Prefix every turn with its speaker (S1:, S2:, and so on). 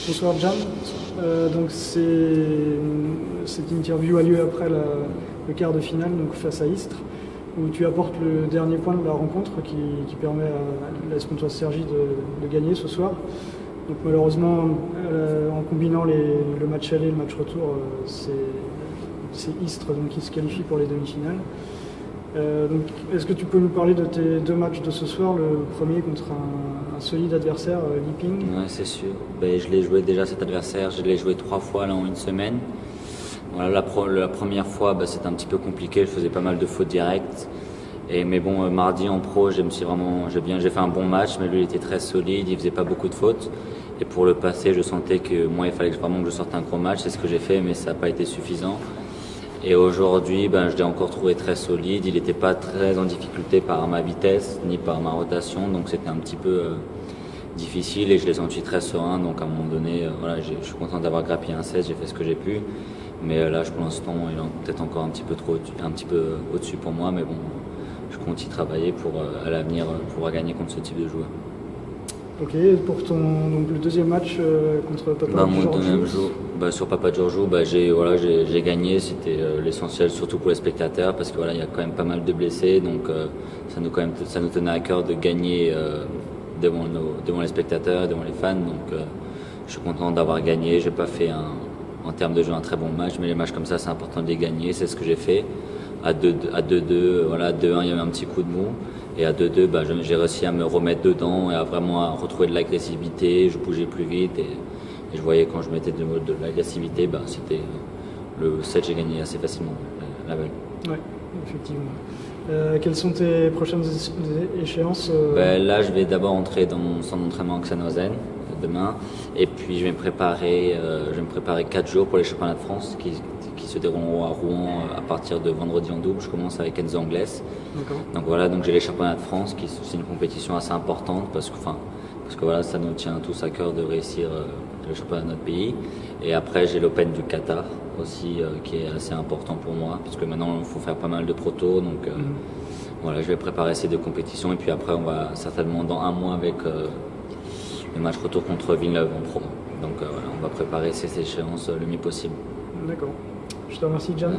S1: Bonsoir Jan. Donc cette interview a lieu après le quart de finale donc face à Istres, où tu apportes le dernier point de la rencontre qui permet à l'AS Pontoise Cergy de gagner ce soir. Donc malheureusement, en combinant le match aller et le match retour, c'est Istres donc, qui se qualifie pour les demi-finales. Donc, est-ce que tu peux nous parler de tes deux matchs de ce soir, le premier contre un solide adversaire, Leaping?
S2: Oui, c'est sûr. Je l'ai joué déjà cet adversaire, je l'ai joué 3 fois là, en une semaine. Voilà, la première fois, c'était un petit peu compliqué, je faisais pas mal de fautes directes. Mais bon, mardi en pro, j'ai fait un bon match, mais lui il était très solide, il faisait pas beaucoup de fautes. Et pour le passé, je sentais que moi il fallait vraiment que je sorte un gros match, c'est ce que j'ai fait, mais ça n'a pas été suffisant. Et aujourd'hui, je l'ai encore trouvé très solide. Il n'était pas très en difficulté par ma vitesse ni par ma rotation, donc c'était un petit peu difficile et je l'ai senti très serein. Donc à un moment donné, je suis content d'avoir grappillé un 16, j'ai fait ce que j'ai pu. Mais là, pour l'instant, il est peut-être encore un petit peu au-dessus pour moi. Mais bon, je compte y travailler pour à l'avenir pouvoir gagner contre ce type de joueur.
S1: Ok, pour donc le deuxième match contre Papa Djordjou.
S2: Sur Papa Djordjou, j'ai gagné, c'était l'essentiel surtout pour les spectateurs parce que il y a quand même pas mal de blessés, donc ça nous tenait à cœur de gagner devant les spectateurs, devant les fans, donc je suis content d'avoir gagné. J'ai pas fait en termes de jeu un très bon match, mais les matchs comme ça c'est important de les gagner, c'est ce que j'ai fait. À 2-2, à 2-1 il y avait un petit coup de mou. Et à 2-2, j'ai réussi à me remettre dedans et à vraiment retrouver de l'agressivité. Je bougeais plus vite et je voyais quand je mettais de l'agressivité, c'était le 7, j'ai gagné assez facilement la balle.
S1: Oui, effectivement. Quelles sont tes prochaines échéances
S2: Là, je vais d'abord entrer dans mon centre d'entraînement à Xanozen demain. Et puis, je vais me préparer 4 jours pour les championnats de France qui se dérouleront à Rouen à partir de vendredi en double. Je commence avec Enzo Anglès. Donc j'ai les championnats de France c'est une compétition assez importante parce que ça nous tient tous à cœur de réussir le championnat de notre pays. Et après j'ai l'Open du Qatar aussi qui est assez important pour moi parce que maintenant il faut faire pas mal de protos. Donc je vais préparer ces 2 compétitions et puis après on va certainement dans un mois avec le match retour contre Villeneuve en pro. Donc on va préparer ces échéances le mieux possible.
S1: D'accord. Je te remercie, Jan.